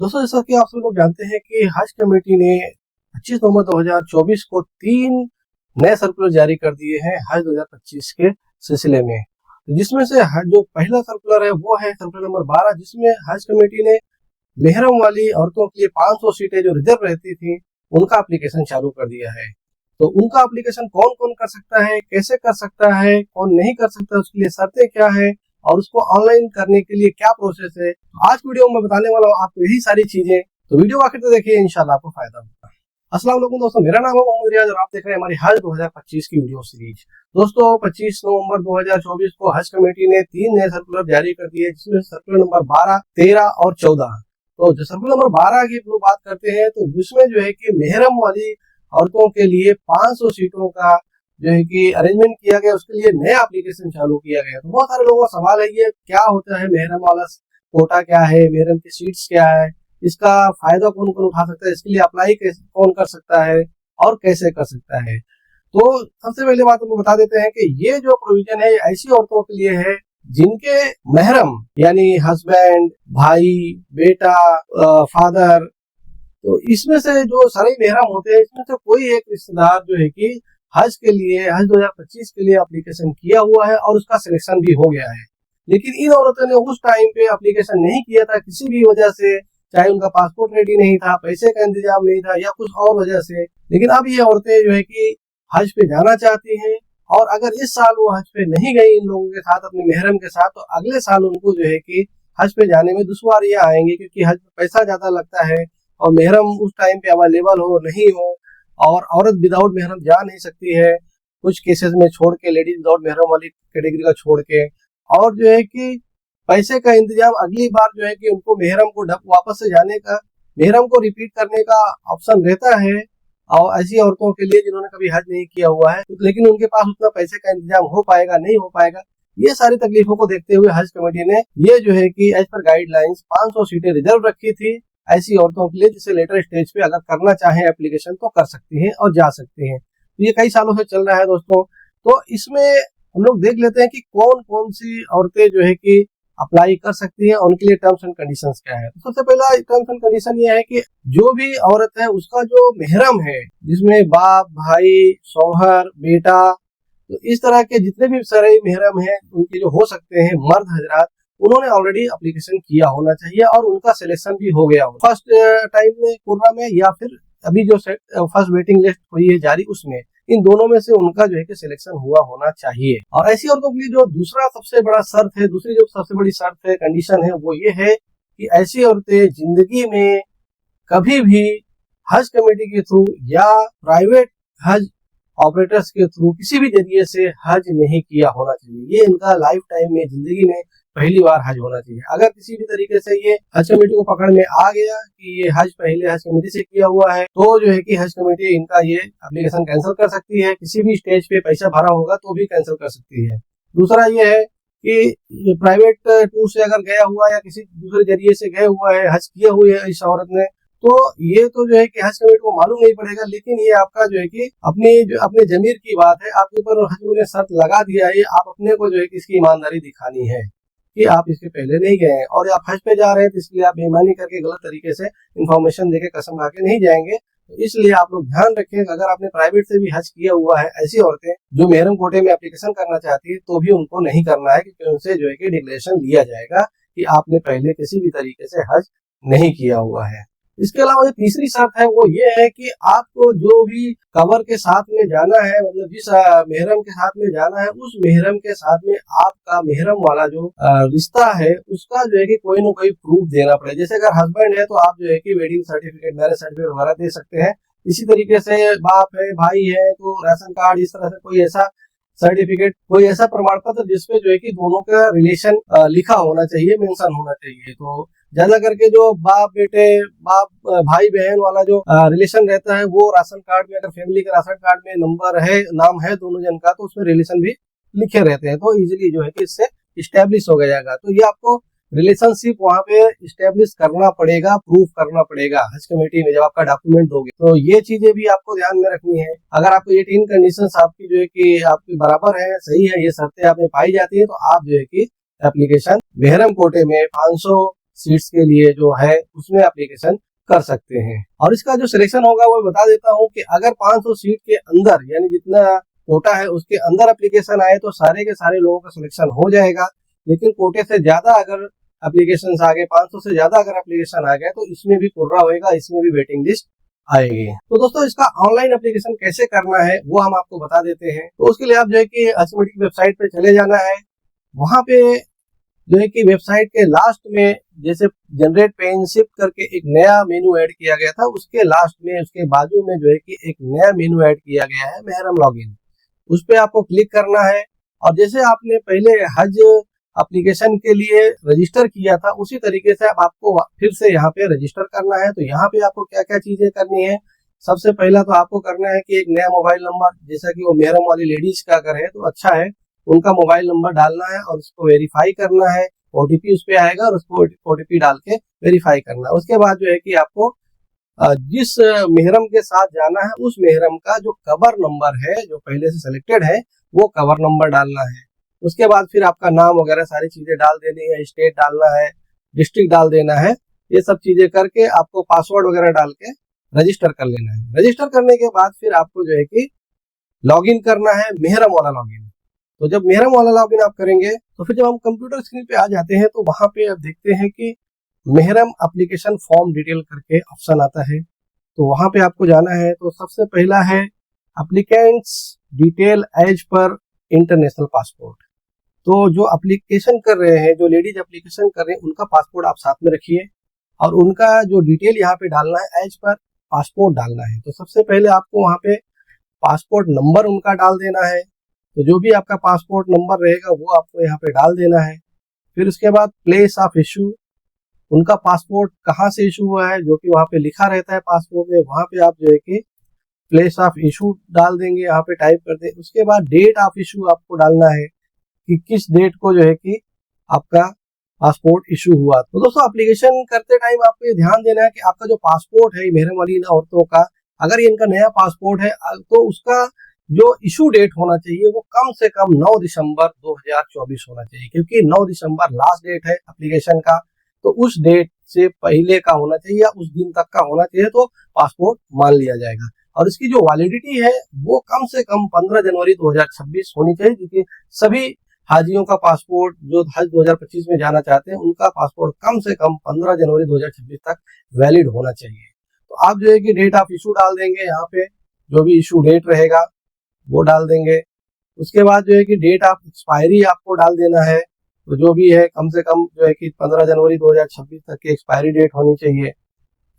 दोस्तों, जैसा कि आप सब लोग जानते हैं कि हज कमेटी ने 25 नवंबर 2024 को 3 नए सर्कुलर जारी कर दिए हैं हज 2025 के सिलसिले में। जिसमें से जो पहला सर्कुलर है वो है सर्कुलर नंबर 12, जिसमें हज कमेटी ने मेहरम वाली औरतों के लिए 500 सीटें जो रिजर्व रहती थी उनका एप्लीकेशन चालू कर दिया है। तो उनका एप्लीकेशन कौन कौन कर सकता है, कैसे कर सकता है, कौन नहीं कर सकता, उसके लिए शर्तें क्या है और उसको ऑनलाइन करने के लिए क्या प्रोसेस है, आज वीडियो में बताने वाला हूँ आपको यही सारी चीजें। तो वीडियो आखिर तक देखिए, इंशाल्लाह आपको फायदा होगा। अस्सलाम वालेकुम दोस्तों, मेरा नाम है मोहम्मद रियाज और आप देख रहे हैं हमारी हज 2025 की वीडियो सीरीज। दोस्तों, 25 नवंबर 2024 को हज कमेटी ने 3 नए सर्कुलर जारी कर दिए, जिसमें सर्कुलर नंबर 12, 13 और 14। तो जो सर्कुलर नंबर 12 की लोग बात करते हैं तो उसमें जो है कि मेहरम वाली औरतों के लिए 500 सीटों का जो है कि अरेंजमेंट किया गया, उसके लिए नया एप्लीकेशन चालू किया गया। तो बहुत सारे लोगों का सवाल है, ये क्या होता है, मेहरम वाला कोटा क्या है, मेहरम की सीट्स क्या है, इसका फायदा कौन कौन उठा सकता है, इसके लिए अप्लाई कौन कर सकता है और कैसे कर सकता है। तो सबसे पहले बात हम बता देते हैं कि ये जो प्रोविजन है ऐसी औरतों के लिए है जिनके मेहरम यानी हस्बैंड, भाई, बेटा, फादर, तो इसमें से जो सारे मेहरम होते हैं इसमें से कोई एक रिश्तेदार जो है कि हज के लिए हज 2025 के लिए एप्लीकेशन किया हुआ है और उसका सिलेक्शन भी हो गया है। लेकिन इन औरतों ने उस टाइम पे एप्लीकेशन नहीं किया था किसी भी वजह से, चाहे उनका पासपोर्ट रेडी नहीं था, पैसे का इंतजाम नहीं था या कुछ और वजह से। लेकिन अब ये औरतें जो है कि हज पे जाना चाहती हैं और अगर इस साल वो हज पे नहीं गई इन लोगों के साथ, अपने मेहरम के साथ, तो अगले साल उनको जो है कि हज पे जाने में दुश्वारियां आएंगी, क्योंकि हज में पैसा ज्यादा लगता है और मेहरम उस टाइम पे अवेलेबल हो नहीं हो, और औरत विदाउट मेहरम जा नहीं सकती है कुछ केसेस में छोड़ के, लेडीज विदाउट मेहरम वाली कैटेगरी का छोड़ के। और जो है कि पैसे का इंतजाम अगली बार जो है कि उनको मेहरम को वापस से जाने का, मेहरम को रिपीट करने का ऑप्शन रहता है। और ऐसी औरतों के लिए जिन्होंने कभी हज नहीं किया हुआ है लेकिन उनके पास उतना पैसे का इंतजाम हो पाएगा नहीं हो पाएगा, ये सारी तकलीफों को देखते हुए हज कमेटी ने ये जो है कि एज पर गाइडलाइंस 500 सीटें रिजर्व रखी थी ऐसी औरतों के लिए, जिसे लेटर स्टेज पे अगर करना चाहें एप्लीकेशन तो कर सकती हैं और जा सकती हैं। तो ये कई सालों से चल रहा है दोस्तों। तो इसमें हम लोग देख लेते हैं कि कौन कौन सी औरतें जो है कि अप्लाई कर सकती हैं, उनके लिए टर्म्स एंड कंडीशंस क्या है। तो सबसे पहला टर्म्स एंड कंडीशन ये है कि जो भी औरत है उसका जो मेहरम है, जिसमें बाप, भाई, शौहर, बेटा, तो इस तरह के जितने भी सारे मेहरम हैं उनके जो हो सकते हैं मर्द हजरात, उन्होंने ऑलरेडी एप्लीकेशन किया होना चाहिए और उनका सिलेक्शन भी हो गया हो फर्स्ट टाइम में कोर्रा में, या फिर अभी जो फर्स्ट वेटिंग लिस्ट हुई है जारी उसमें, इन दोनों में से उनका जो है कि सिलेक्शन हुआ होना चाहिए। और ऐसी औरतों के लिए जो दूसरा सबसे बड़ा शर्त है, दूसरी जो सबसे बड़ी शर्त है, कंडीशन है, वो ये है कि ऐसी औरतें जिंदगी में कभी भी हज कमेटी के थ्रू या प्राइवेट हज ऑपरेटर्स के थ्रू किसी भी जरिए से हज नहीं किया होना चाहिए। ये इनका लाइफ टाइम में, जिंदगी में पहली बार हज होना चाहिए। अगर किसी भी तरीके से ये हज कमेटी को पकड़ में आ गया कि ये हज पहले हज कमेटी से किया हुआ है, तो जो है कि हज कमेटी इनका ये एप्लीकेशन कैंसिल कर सकती है। किसी भी स्टेज पे पैसा भरा होगा तो भी कैंसिल कर सकती है। दूसरा ये है कि प्राइवेट टूर से अगर गया हुआ या किसी दूसरे जरिए से गया हुआ है, हज किया हुआ है इस औरत ने, तो ये तो जो है कि हज कमेटी को मालूम नहीं पड़ेगा, लेकिन ये आपका जो है कि अपने जमीर की बात है, आपके ऊपर हज कमेटी ने शर्त लगा दिया है, आप अपने को जो है कि इसकी ईमानदारी दिखानी है कि आप इसके पहले नहीं गए हैं और आप हज पे जा रहे हैं, तो इसलिए आप बेईमानी करके गलत तरीके से इंफॉर्मेशन देके कसम खा के नहीं जाएंगे। तो इसलिए आप लोग ध्यान रखें कि अगर आपने प्राइवेट से भी हज किया हुआ है, ऐसी औरतें जो मेहरम कोटे में एप्लीकेशन करना चाहती है तो भी उनको नहीं करना है, क्योंकि उनसे जो है कि डिक्लेरेशन लिया जाएगा कि आपने पहले किसी भी तरीके से हज नहीं किया हुआ है। इसके अलावा जो तीसरी शर्त है वो ये है कि आपको जो भी कवर के साथ में जाना है, मतलब जिस मेहरम के साथ में जाना है, उस मेहरम के साथ में आपका मेहरम वाला जो रिश्ता है उसका जो है कि कोई ना कोई प्रूफ देना पड़े। जैसे अगर हस्बैंड है तो आप जो है कि वेडिंग सर्टिफिकेट, मैरिज सर्टिफिकेट वगैरह दे सकते हैं। इसी तरीके से बाप है, भाई है, तो राशन कार्ड, इस तरह से कोई ऐसा सर्टिफिकेट, कोई ऐसा प्रमाण पत्र जिसपे जो है कि दोनों का रिलेशन लिखा होना चाहिए, मेंशन होना चाहिए। तो ज्यादा करके जो बाप बेटे, बाप भाई बहन वाला जो रिलेशन रहता है, वो राशन कार्ड में, अगर फैमिली के राशन कार्ड में नंबर है, नाम है दोनों जन का, तो उसमें रिलेशन भी लिखे रहते हैं, तो इजीली जो है कि इससे स्टेब्लिश हो जाएगा। तो ये आपको रिलेशनशिप वहाँ पे स्टेब्लिश करना पड़ेगा, प्रूफ करना पड़ेगा हज कमेटी में जब आपका डॉक्यूमेंट दोगे। तो ये चीजें भी आपको ध्यान में रखनी है। अगर आपको ये 3 कंडीशंस आपकी जो है कि आपकी बराबर है, सही है, ये शर्तें आप में पाई जाती है, तो आप जो है कि एप्लीकेशन मेहरम कोटे में 500 सीट्स के लिए जो है उसमें एप्लीकेशन कर सकते हैं। और इसका जो सिलेक्शन होगा वो बता देता हूँ कि अगर 500 सीट के अंदर यानी जितना कोटा है उसके अंदर एप्लीकेशन आए तो सारे के सारे लोगों का सिलेक्शन हो जाएगा। लेकिन कोटे से ज्यादा अगर एप्लीकेशन आ गए, 500 से ज्यादा अगर एप्लीकेशन आ गए तो इसमें भी कुर्रा होएगा, इसमें भी वेटिंग लिस्ट आएगी। तो दोस्तों इसका ऑनलाइन एप्लीकेशन कैसे करना है वो हम आपको बता देते हैं। तो उसके लिए आप जो है कि अचीवमेंट की वेबसाइट पे चले जाना है। वहां पे जो है कि वेबसाइट के लास्ट में जैसे जनरेट पेन शिफ्ट करके एक नया मेनू ऐड किया गया था, उसके लास्ट में उसके बाजू में जो है कि एक नया मेनू ऐड किया गया है मेहरम लॉगिन, उस पे आपको क्लिक करना है। और जैसे आपने पहले हज एप्लीकेशन के लिए रजिस्टर किया था उसी तरीके से अब आपको फिर से यहाँ पे रजिस्टर करना है। तो यहाँ पे आपको क्या क्या चीजें करनी है, सबसे पहला तो आपको करना है कि एक नया मोबाइल नंबर, जैसा कि वो मेहरम वाली लेडीज का अगर है तो अच्छा है, उनका मोबाइल नंबर डालना है और उसको वेरीफाई करना है। ओटीपी उस पे आएगा और उसको ओटीपी डाल के वेरीफाई करना है। उसके बाद जो है कि आपको जिस मेहरम के साथ जाना है उस मेहरम का जो कवर नंबर है जो पहले से सिलेक्टेड है वो कवर नंबर डालना है। उसके बाद फिर आपका नाम वगैरह सारी चीजें डाल देनी है, स्टेट डालना है, डिस्ट्रिक्ट डाल देना है। ये सब चीजें करके आपको पासवर्ड वगैरह डाल के रजिस्टर कर लेना है। रजिस्टर करने के बाद फिर आपको जो है कि लॉगिन करना है, मेहरम वाला लॉगिन। तो जब मेहरम वाला लॉगिन आप करेंगे तो फिर जब हम कंप्यूटर स्क्रीन पे आ जाते हैं तो वहां पे आप देखते हैं कि मेहरम एप्लीकेशन फॉर्म डिटेल करके ऑप्शन आता है। तो वहां पे आपको जाना है। तो सबसे पहला है applicants detail as per international passport. तो जो एप्लीकेशन कर रहे हैं, जो लेडीज एप्लीकेशन कर रहे हैं, उनका पासपोर्ट आप साथ में रखिए और उनका जो डिटेल यहाँ पे डालना है एज पर पासपोर्ट डालना है। तो सबसे पहले आपको वहाँ पे पासपोर्ट नंबर उनका डाल देना है। तो जो भी आपका पासपोर्ट नंबर रहेगा वो आपको यहाँ पे डाल देना है। फिर उसके बाद प्लेस ऑफ इशू, उनका पासपोर्ट कहाँ से इशू हुआ है जो कि वहाँ पे लिखा रहता है पासपोर्ट में, वहाँ पे आप जो है कि प्लेस ऑफ इशू डाल देंगे, यहाँ पे टाइप कर दें। उसके बाद डेट ऑफ इशू आपको डालना है कि किस डेट को जो है कि आपका पासपोर्ट इशू हुआ। तो दोस्तों एप्लीकेशन करते टाइम आपको ये ध्यान देना है कि आपका जो पासपोर्ट है मेहरम वाली औरतों का, अगर ये इनका नया पासपोर्ट है तो उसका जो इशू डेट होना चाहिए वो कम से कम 9 दिसंबर 2024 होना चाहिए, क्योंकि 9 दिसंबर लास्ट डेट है एप्लीकेशन का। तो उस डेट से पहले का होना चाहिए या उस दिन तक का होना चाहिए तो पासपोर्ट मान लिया जाएगा। और इसकी जो वैलिडिटी है वो कम से कम 15 जनवरी 2026 होनी चाहिए, क्योंकि सभी हाजियों का पासपोर्ट जो हज 2025 में जाना चाहते हैं उनका पासपोर्ट कम से कम 15 जनवरी 2026 तक वैलिड होना चाहिए। तो आप जो है कि डेट ऑफ इशू डाल देंगे, यहाँ पे जो भी इशू डेट रहेगा वो डाल देंगे। उसके बाद जो है कि डेट ऑफ एक्सपायरी आपको डाल देना है। तो जो भी है कम से कम जो है कि 15 जनवरी 2026 तक की एक्सपायरी डेट होनी चाहिए।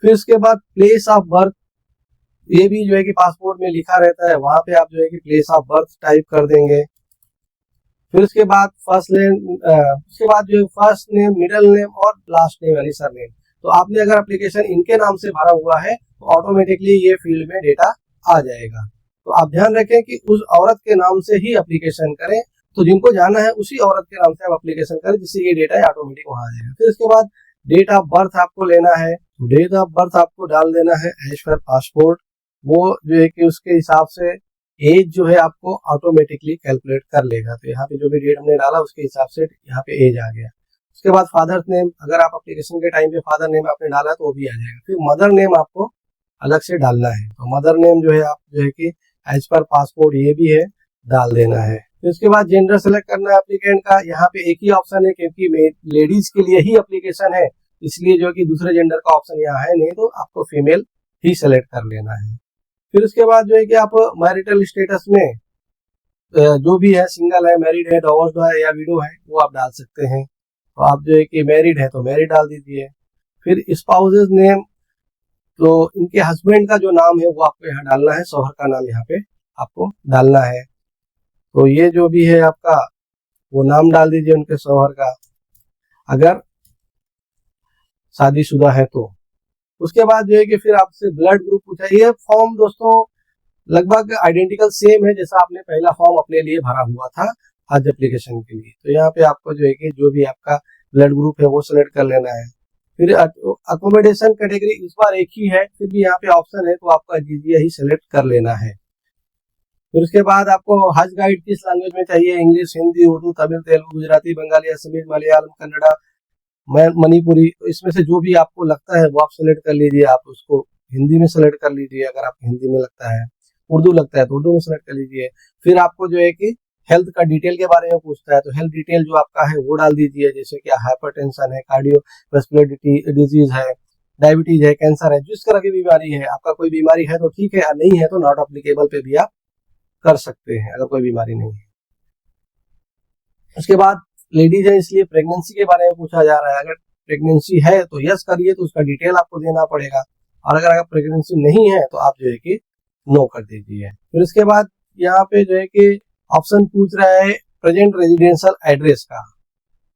फिर उसके बाद प्लेस ऑफ बर्थ, ये भी जो है कि पासपोर्ट में लिखा रहता है, वहां पे आप जो है कि प्लेस ऑफ बर्थ टाइप कर देंगे। फिर उसके बाद उसके बाद जो फर्स्ट नेम, मिडिल नेम और लास्ट नेम यानी सरनेम। तो आपने अगर एप्लीकेशन इनके नाम से भरा हुआ है तो ऑटोमेटिकली ये फील्ड में डेटा आ जाएगा। तो आप ध्यान रखें कि उस औरत के नाम से ही एप्लीकेशन करें। तो जिनको जाना है उसी औरत के नाम से आप एप्लीकेशन करें, जिससे ये डेटा ऑटोमेटिक वहां आ जाएगा। फिर उसके बाद डेट ऑफ बर्थ आपको लेना है। डेट ऑफ बर्थ आपको डाल देना है एज पर पासपोर्ट। वो जो है कि उसके हिसाब से एज जो है आपको ऑटोमेटिकली कैलकुलेट कर लेगा। तो यहाँ पे जो भी डेट हमने डाला उसके हिसाब से यहाँ पे एज आ गया। उसके बाद फादर नेम, अगर आप एप्लीकेशन के टाइम पे फादर नेम आपने डाला तो वो भी आ जाएगा। फिर मदर नेम आपको अलग से डालना है। तो मदर नेम जो है आप जो है कि एज पर पासपोर्ट ये भी है डाल देना है। फिर उसके बाद जेंडर सेलेक्ट करना है एप्लीकेंट का। यहाँ पे एक ही ऑप्शन है क्योंकि लेडीज के लिए ही एप्लीकेशन है, इसलिए जो कि दूसरे जेंडर का ऑप्शन यहाँ है नहीं, तो आपको फीमेल ही सेलेक्ट कर लेना है। फिर उसके बाद जो है कि आप मैरिटल स्टेटस में जो भी है, सिंगल है, मैरिड है, डिवोर्स्ड है या विडो है, वो आप डाल सकते हैं। तो आप जो है कि मैरिड है तो मैरिड डाल दीजिए। फिर स्पाउसेस नेम, तो इनके हस्बैंड का जो नाम है वो आपको यहाँ डालना है, शौहर का नाम यहाँ पे आपको डालना है। तो ये जो भी है आपका वो नाम डाल दीजिए उनके शौहर का, अगर शादीशुदा है तो। उसके बाद जो है कि फिर आपसे ब्लड ग्रुप पूछा। ये फॉर्म दोस्तों लगभग आइडेंटिकल सेम है जैसा आपने पहला फॉर्म अपने लिए भरा हुआ था हज एप्लीकेशन के लिए। तो यहाँ पे आपको जो है कि जो भी आपका ब्लड ग्रुप है वो सिलेक्ट कर लेना है। फिर अकोमोडेशन कैटेगरी इस बार एक ही है, फिर भी यहाँ पे ऑप्शन है तो आपका जीजिया ही सिलेक्ट कर लेना है। फिर उसके बाद आपको हज गाइड किस लैंग्वेज में चाहिए, इंग्लिश, हिंदी, उर्दू, तमिल, तेलुगु, गुजराती, बंगाली, असमीज, मलयालम, कन्नड़ा, मणिपुरी, तो इसमें से जो भी आपको लगता है वो आप सेलेक्ट कर लीजिए। आप उसको हिंदी में सेलेक्ट कर लीजिए, अगर आपको हिंदी में लगता है। उर्दू लगता है तो उर्दू में सेलेक्ट कर लीजिए। फिर आपको जो है कि हेल्थ का डिटेल के बारे में पूछता है, तो हेल्थ डिटेल जो आपका है वो डाल दीजिए, जैसे कि हाइपरटेंशन है, कार्डियोवैस्कुलर डिजीज है, डायबिटीज है, कैंसर है, जिस तरह की बीमारी है। आपका कोई बीमारी है तो ठीक है, नहीं है तो नॉट अप्लीकेबल पे भी आप कर सकते हैं, अगर कोई बीमारी नहीं है। उसके बाद लेडीज है इसलिए प्रेगनेंसी के बारे में पूछा जा रहा है। अगर प्रेगनेंसी है तो यस करिए, तो उसका डिटेल आपको देना पड़ेगा, और अगर प्रेगनेंसी नहीं है तो आप जो है कि नो कर दीजिए। फिर उसके बाद यहाँ पे जो है कि ऑप्शन पूछ रहा है प्रेजेंट रेजिडेंशियल एड्रेस का,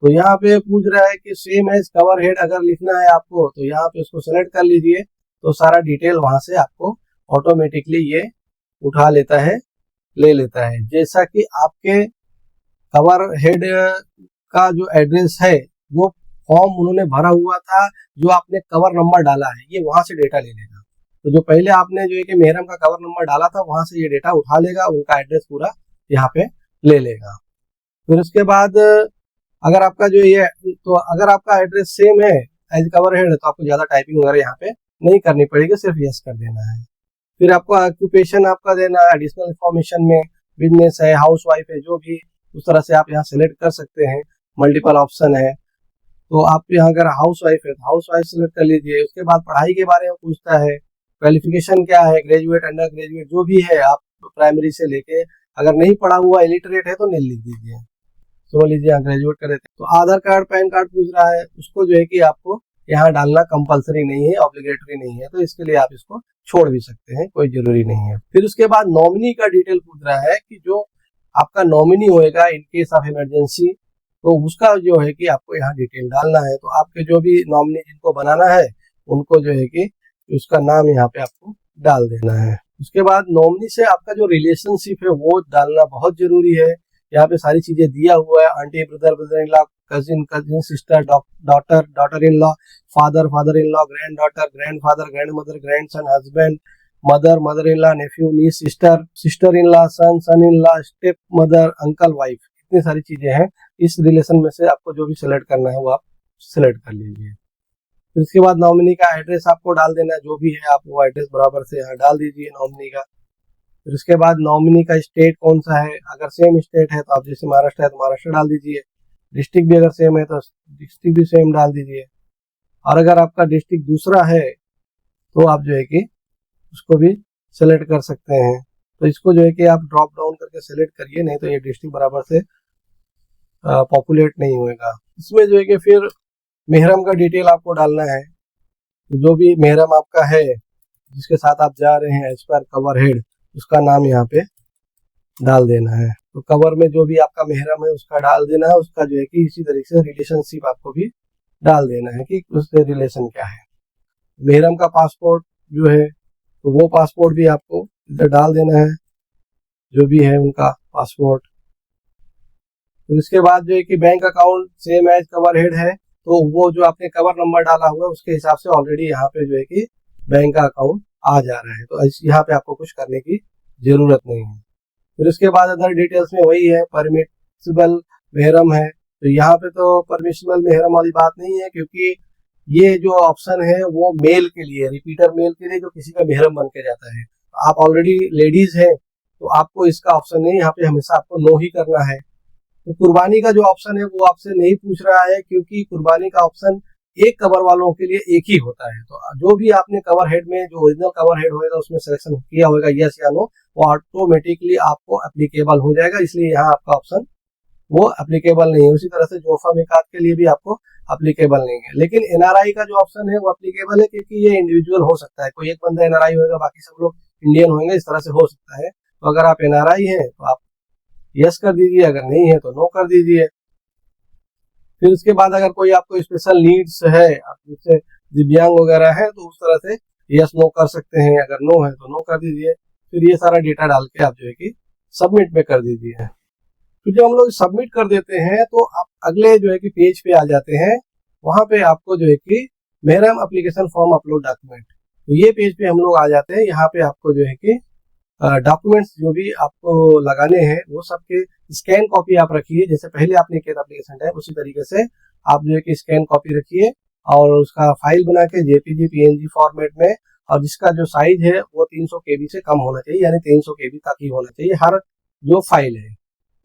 तो यहाँ पे पूछ रहा है कि सेम एज कवर हेड अगर लिखना है आपको, तो यहाँ पे उसको सेलेक्ट कर लीजिए, तो सारा डिटेल वहां से आपको ऑटोमेटिकली ये उठा लेता है, ले लेता है। जैसा कि आपके कवर हेड का जो एड्रेस है वो फॉर्म उन्होंने भरा हुआ था, जो आपने कवर नंबर डाला है ये वहां से डेटा ले लेगा। तो जो पहले आपने जो है कि मेहरम का कवर नंबर डाला था वहां से ये डेटा उठा लेगा, उनका एड्रेस पूरा यहाँ पे ले लेगा। फिर उसके बाद अगर आपका जो ये, तो अगर आपका एड्रेस सेम है एज कवर हेड तो आपको ज्यादा टाइपिंग वगैरह यहाँ पे नहीं करनी पड़ेगी, सिर्फ यस कर देना है। फिर आपको ऑक्यूपेशन आपका देना है एडिशनल इंफॉर्मेशन में, बिजनेस है, हाउस वाइफ है, जो भी उस तरह से आप यहाँ सेलेक्ट कर सकते हैं। मल्टीपल ऑप्शन है, तो आप यहाँ अगर हाउस वाइफ है तो हाउस वाइफ सेलेक्ट कर लीजिए। उसके बाद पढ़ाई के बारे में पूछता है, क्वालिफिकेशन क्या है, ग्रेजुएट, अंडर ग्रेजुएट, जो भी है आप प्राइमरी से लेके, अगर नहीं पढ़ा हुआ इलिटरेट है तो नहीं लिख दीजिए, समझ लीजिए यहाँ ग्रेजुएट कर देते हैं। तो आधार कार्ड पैन कार्ड पूछ रहा है, उसको जो है कि आपको यहाँ डालना कंपलसरी नहीं है, ऑब्लिगेटरी नहीं है, तो इसके लिए आप इसको छोड़ भी सकते हैं, कोई जरूरी नहीं है। फिर उसके बाद नॉमिनी का डिटेल पूछ रहा है कि जो आपका नॉमिनी होएगा इन केस ऑफ इमरजेंसी, तो उसका जो है कि आपको यहाँ डिटेल डालना है। तो आपके जो भी नॉमिनी जिनको बनाना है उनको जो है कि उसका नाम यहाँ पे आपको डाल देना है। उसके बाद नॉमिनी से आपका जो रिलेशनशिप है वो डालना बहुत जरूरी है। यहाँ पे सारी चीजें दिया हुआ है, aunty, brother, brother in law, cousin, cousin sister, daughter, daughter in law, father, father in law, grand daughter, grand father, grand mother, grand son, husband, mother, mother in law, nephew, niece, sister, sister in law, son, son in law, step mother, uncle, wife, इतनी सारी चीजें हैं। इस relation में से आपको जो भी सिलेक्ट करना है वो आप सिलेक्ट कर लीजिए। फिर इसके बाद नॉमिनी का एड्रेस आपको डाल देना है, जो भी है आप वो एड्रेस बराबर से यहाँ डाल दीजिए नॉमिनी का। फिर उसके बाद नॉमिनी का स्टेट कौन सा है, अगर सेम स्टेट है तो आप जैसे महाराष्ट्र है तो महाराष्ट्र डाल दीजिए, डिस्ट्रिक्ट भी अगर सेम है तो डिस्ट्रिक्ट भी सेम डाल दीजिए, और अगर आपका डिस्ट्रिक्ट दूसरा है तो आप जो है कि उसको भी सेलेक्ट कर सकते हैं। तो इसको जो है कि आप ड्रॉप डाउन करके सेलेक्ट करिए, नहीं तो ये डिस्ट्रिक्ट बराबर से पॉपुलेट नहीं होएगा। इसमें जो है कि फिर मेहरम का डिटेल आपको डालना है, तो जो भी मेहरम आपका है जिसके साथ आप जा रहे हैं एज पर कवर हेड, उसका नाम यहाँ पे डाल देना है। तो कवर में जो भी आपका मेहरम है उसका डाल देना है, उसका जो है कि इसी तरीके से रिलेशनशिप आपको भी डाल देना है कि उससे रिलेशन क्या है। मेहरम का पासपोर्ट जो है तो वो पासपोर्ट भी आपको इधर डाल देना है, जो भी है उनका पासपोर्ट। तो इसके बाद जो है कि bank account same as cover head है, तो वो जो आपने कवर नंबर डाला हुआ है उसके हिसाब से ऑलरेडी यहाँ पे जो है कि बैंक का अकाउंट आ जा रहा है, तो यहाँ पे आपको कुछ करने की जरूरत नहीं है। फिर उसके बाद अदर डिटेल्स में वही है, परमिसिबल मेहरम है, तो यहाँ पे तो परमिसिबल मेहरम वाली बात नहीं है, क्योंकि ये जो ऑप्शन है वो मेल के लिए, रिपीटर मेल के लिए जो किसी का मेहरम बन के जाता है। आप ऑलरेडी लेडीज है तो आपको इसका ऑप्शन नहीं, यहाँ पे हमेशा आपको नो ही करना है। तो कुर्बानी का जो ऑप्शन है वो आपसे नहीं पूछ रहा है, क्योंकि कुर्बानी का ऑप्शन एक कवर वालों के लिए एक ही होता है। तो जो भी आपने कवर हेड में जो ओरिजिनल कवर हेड होगा उसमें सिलेक्शन किया होगा यस या नो, वो ऑटोमेटिकली आपको एप्लीकेबल हो जाएगा, इसलिए यहाँ आपका ऑप्शन वो एप्लीकेबल नहीं है। उसी तरह से जोफा मिकात के लिए भी आपको एप्लीकेबल नहीं है। लेकिन एनआरआई का जो ऑप्शन है वो एप्लीकेबल है, क्योंकि ये इंडिविजुअल हो सकता है, कोई एक बंदा एनआरआई होगा बाकी सब लोग इंडियन होंगे, इस तरह से हो सकता है। तो अगर आप एनआरआई हैं तो आप यस कर दीजिए, अगर नहीं है तो नो कर दीजिए। फिर उसके बाद अगर कोई आपको स्पेशल नीड्स है, जैसे दिव्यांग वगैरह है, तो उस तरह से यस नो कर सकते हैं, अगर नो है तो नो कर दीजिए। फिर ये सारा डेटा डाल के आप जो है कि सबमिट पे कर दीजिए। तो जब हम लोग सबमिट कर देते हैं तो आप अगले जो है कि पेज पे आ जाते हैं, वहां पे आपको जो है कि मेहरम एप्लीकेशन फॉर्म अपलोड डॉक्यूमेंट, तो ये पेज पे हम लोग आ जाते हैं। यहाँ पे आपको जो है कि डॉक्यूमेंट्स जो भी आपको लगाने हैं वो सबके स्कैन कॉपी आप रखिए, जैसे पहले आपने किया था एप्लीकेशन टाइप, उसी तरीके से आप जो है कि स्कैन कॉपी रखिए और उसका फाइल बना के जेपीजी पीएनजी फॉर्मेट में, और जिसका जो साइज है वो 300 केबी से कम होना चाहिए, यानी 300 केबी तक ही होना चाहिए हर जो फाइल है,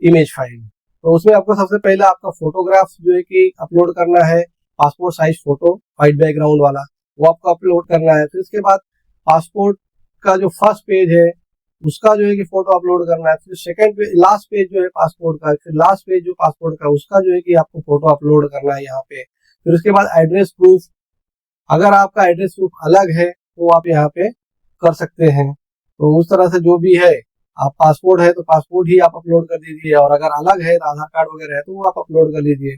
इमेज फाइल। तो उसमें आपको सबसे पहले आपका फोटोग्राफ जो है कि अपलोड करना है, passport size photo white background वाला, वो आपको अपलोड करना है। फिर उसके बाद पासपोर्ट का जो फर्स्ट पेज है उसका जो है कि फोटो अपलोड करना है। फिर सेकंड पेज, लास्ट पेज जो है पासपोर्ट का, फिर लास्ट पेज जो पासपोर्ट का उसका जो है कि आपको फोटो अपलोड करना है यहाँ पे। फिर उसके बाद एड्रेस प्रूफ, अगर आपका एड्रेस प्रूफ अलग है तो आप यहाँ पे कर सकते हैं। तो उस तरह से जो भी है, आप पासपोर्ट है तो पासपोर्ट ही आप अपलोड कर दीजिए, और अगर अलग है आधार कार्ड वगैरह है तो वो आप अपलोड कर लीजिए।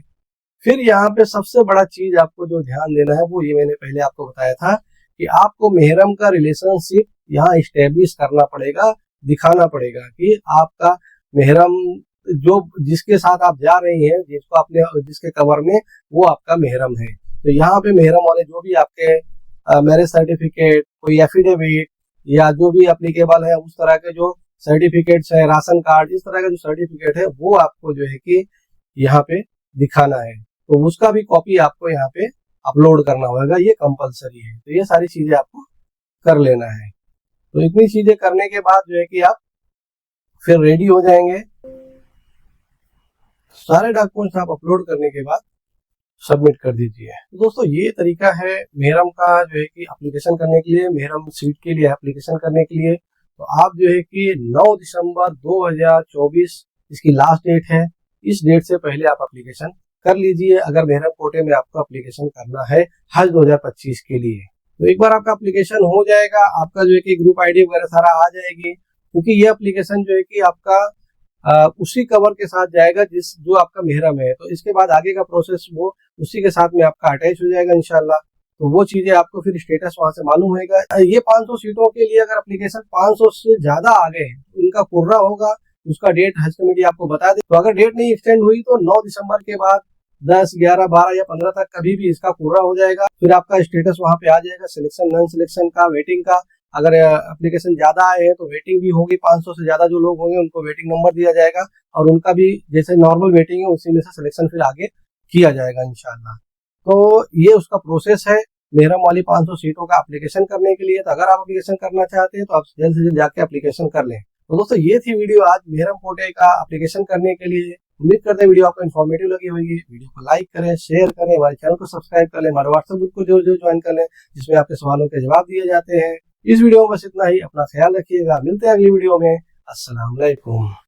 फिर यहाँ पे सबसे बड़ा चीज आपको जो ध्यान देना है वो ये मैंने पहले आपको बताया था कि आपको मेहरम का रिलेशनशिप यहाँ स्टेब्लिश करना पड़ेगा, दिखाना पड़ेगा कि आपका मेहरम जो जिसके साथ आप जा रही हैं, जिसको आपने जिसके कवर में, वो आपका मेहरम है। तो यहाँ पे मेहरम वाले जो भी आपके मैरिज सर्टिफिकेट, कोई एफिडेविट या जो भी एप्लीकेबल है उस तरह के जो सर्टिफिकेट्स है, राशन कार्ड, इस तरह का जो सर्टिफिकेट है वो आपको जो है कि यहाँ पे दिखाना है। तो उसका भी कॉपी आपको यहाँ पे अपलोड करना होगा, ये कंपलसरी है। तो ये सारी चीजें आपको कर लेना है। तो इतनी चीजें करने के बाद जो है कि आप फिर रेडी हो जाएंगे। सारे डॉक्यूमेंट्स आप अपलोड करने के बाद सबमिट कर दीजिए। तो दोस्तों ये तरीका है मेहरम का जो है कि एप्लीकेशन करने के लिए, मेहरम सीट के लिए एप्लीकेशन करने के लिए। तो आप जो है कि 9 दिसंबर 2024 इसकी लास्ट डेट है, इस डेट से पहले आप एप्लीकेशन कर लीजिए अगर मेहरम कोटे में आपको एप्लीकेशन करना है हज 2025 के लिए। तो एक बार आपका एप्लीकेशन हो जाएगा, आपका जो है कि ग्रुप आईडी वगैरह सारा आ जाएगी, क्योंकि ये एप्लीकेशन जो है कि आपका उसी कवर के साथ जाएगा जो आपका मेहरम है। तो इसके बाद आगे का प्रोसेस वो उसी के साथ में आपका अटैच हो जाएगा इंशाल्लाह। तो वो चीजें आपको फिर स्टेटस वहां से मालूम होगा। ये 500 सीटों के लिए अगर एप्लीकेशन 500 से ज्यादा आ गए उनका पूरा होगा, उसका डेट हज कमेटी आपको बता दे। तो अगर डेट नहीं एक्सटेंड हुई तो 9 दिसंबर के बाद 10, 11, 12 या 15 तक कभी भी इसका पूरा हो जाएगा। फिर आपका स्टेटस वहां पे आ जाएगा, सिलेक्शन, नॉन सिलेक्शन का, वेटिंग का। अगर एप्लीकेशन ज्यादा आए हैं तो वेटिंग भी होगी, 500 से ज्यादा जो लोग होंगे उनको वेटिंग नंबर दिया जाएगा, और उनका भी जैसे नॉर्मल वेटिंग है उसी में से सिलेक्शन फिर आगे किया जाएगा इंशाल्लाह। तो ये उसका प्रोसेस है मेहरम वाली 500 सीटों का एप्लीकेशन करने के लिए। तो अगर आप एप्लीकेशन करना चाहते हैं तो आप जल्द से जल्द जाके एप्लीकेशन कर लें। तो दोस्तों ये थी वीडियो आज मेहरम कोटे का एप्लीकेशन करने के लिए। उम्मीद करते हैं वीडियो आपको इन्फॉर्मेटिव लगी होगी। वीडियो को लाइक करें, शेयर करें, हमारे चैनल को सब्सक्राइब कर लें, हमारे व्हाट्सएप ग्रुप को जरूर ज्वाइन कर लें जिसमें आपके सवालों के जवाब दिए जाते हैं। इस वीडियो में बस इतना ही। अपना ख्याल रखिएगा, मिलते हैं अगली वीडियो में। अस्सलाम वालेकुम।